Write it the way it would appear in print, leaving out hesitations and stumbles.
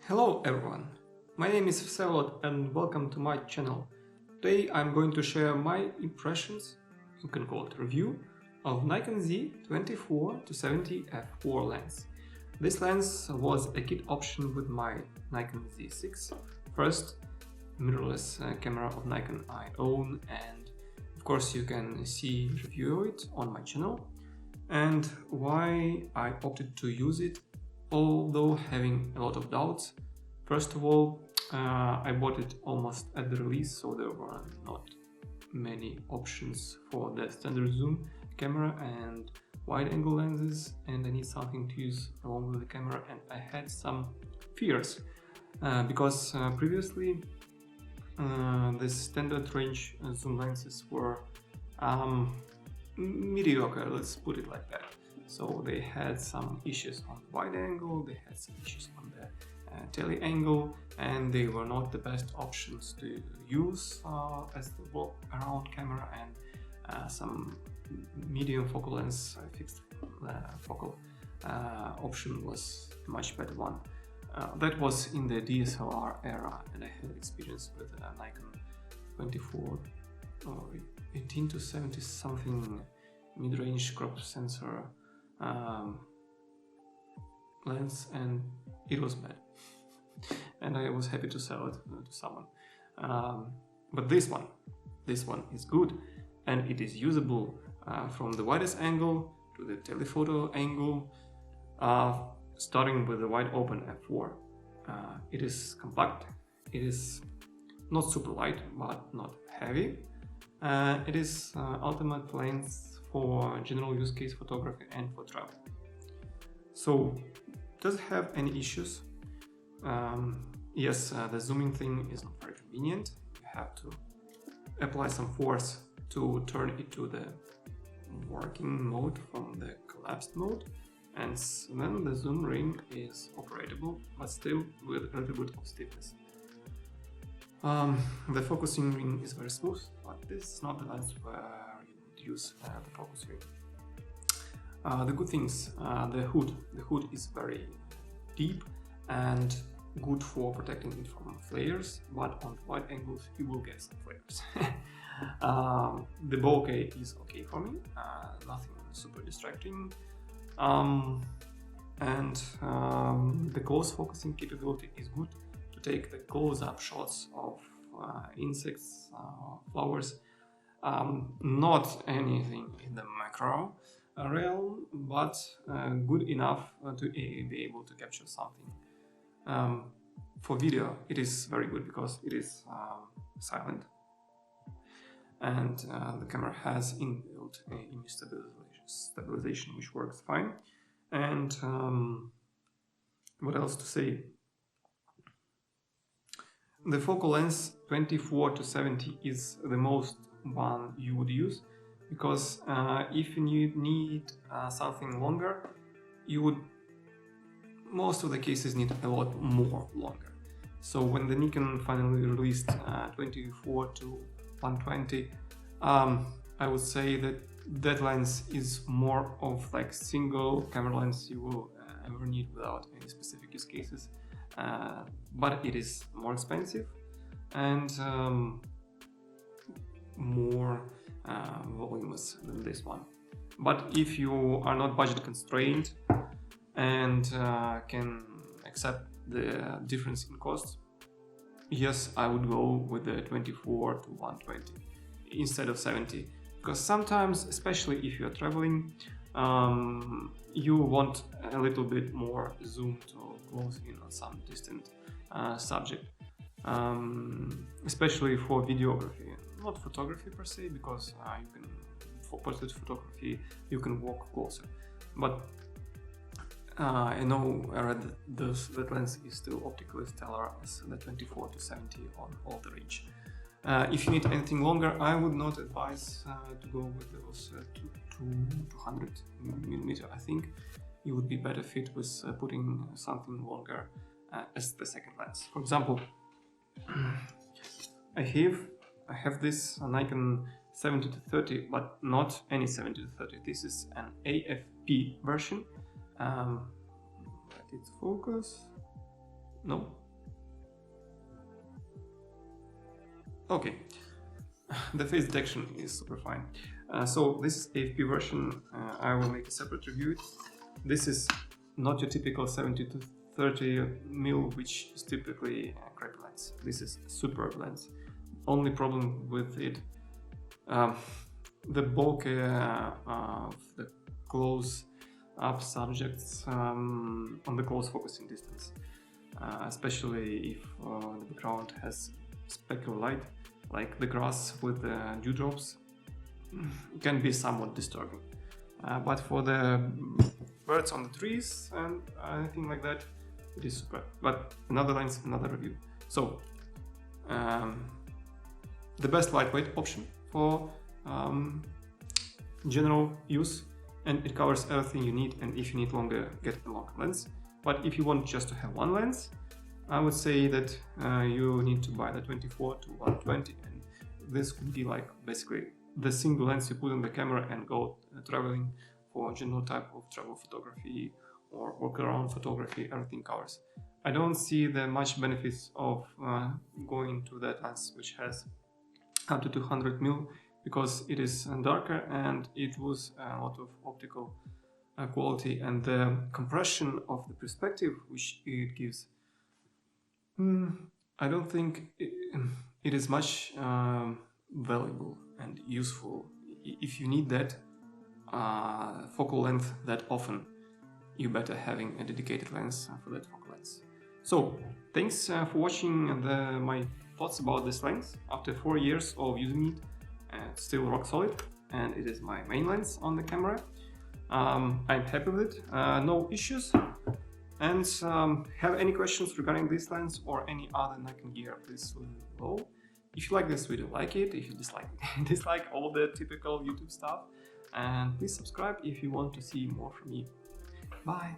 Hello everyone, my name is Vsevolod and welcome to my channel. Today I'm going to share my impressions, you can call it review, of Nikon Z 24-70 f4 lens. This lens was a kit option with my Nikon Z6, first mirrorless camera of Nikon I own, and of course you can see review of it on my channel, and why I opted to use it, although having a lot of doubts. First of all, I bought it almost at the release, so there were not many options for the standard zoom camera and wide-angle lenses, and I need something to use along with the camera, and I had some fears because previously the standard range zoom lenses were mediocre, let's put it like that. So they had some issues on wide angle, they had some issues on the tele angle, and they were not the best options to use as the walk around camera, and some medium focal length fixed focal option was a much better one. That was in the DSLR era, and I had experience with Nikon 24 or 18-70 something mid-range crop sensor lens, and it was bad. And I was happy to sell it to someone. But this one is good, and it is usable from the widest angle to the telephoto angle, starting with the wide open f4. It is compact, it is not super light but not heavy. It is ultimate lens for general use case photography and for travel. So, does it have any issues? Yes, the zooming thing is not very convenient. You have to apply some force to turn it to the working mode from the collapsed mode, and then the zoom ring is operatable, but still with a little bit of stiffness. The focusing ring is very smooth, but this is not the lens where you would use the focus ring. The good things, the hood is very deep and good for protecting it from flares, but on wide angles you will get some flares. The bokeh is okay for me, nothing super distracting, and the close focusing capability is good to take the close-up shots of insects, flowers, not anything in the macro realm, but good enough to be able to capture something. For video it is very good because it is silent, and the camera has inbuilt image stabilization, which works fine. And what else to say? The focal length 24-70 is the most one you would use, because if you need something longer, you would most of the cases need a lot more longer. So when the Nikon finally released 24-120, I would say that that lens is more of like single camera lens you will ever need without any specific use cases, but it is more expensive and more voluminous than this one. But if you are not budget constrained and can accept the difference in cost, yes, I would go with the 24-120 instead of 70, because sometimes, especially if you are traveling, you want a little bit more zoom to close in on some distant subject, especially for videography, not photography per se, because you can, for portrait photography you can walk closer, but I know I read that that lens is still optically stellar as the 24-70 on all the range. If you need anything longer, I would not advise to go with those 200mm. I think you would be better fit with putting something longer as the second lens. For example, I have this Nikon 70-30, but not any 70-30. This is an AFP version. Let it focus. No? Okay. The face detection is super fine. So this is AFP version. I will make a separate review. This is not your typical 70 to 30mm, which is typically a crappy lens. This is a superb lens. Only problem with it, the bokeh of the close-up subjects on the close focusing distance, especially if the background has specular light, like the grass with the dewdrops, can be somewhat disturbing. But for the birds on the trees and anything like that, it is super. But another lens, another review. So the best lightweight option for general use, and it covers everything you need. And if you need longer, get a longer lens. But if you want just to have one lens, I would say that you need to buy the 24 to 120, and this could be like basically the single lens you put on the camera and go traveling for general type of travel photography or walk around photography. Everything covers. I don't see the much benefits of going to that lens which has up to 200mm, because it is darker and it loses a lot of optical quality, and the compression of the perspective which it gives, I don't think it is much valuable and useful. If you need that focal length that often, you better having a dedicated lens for that focal length. So thanks for watching my thoughts about this lens. After 4 years of using it, it's still rock solid, and it is my main lens on the camera. I'm happy with it, no issues. And have any questions regarding this lens or any other Nikon gear, please let me know. If you like this video, like it. If you dislike all the typical YouTube stuff, and please subscribe if you want to see more from me. Bye!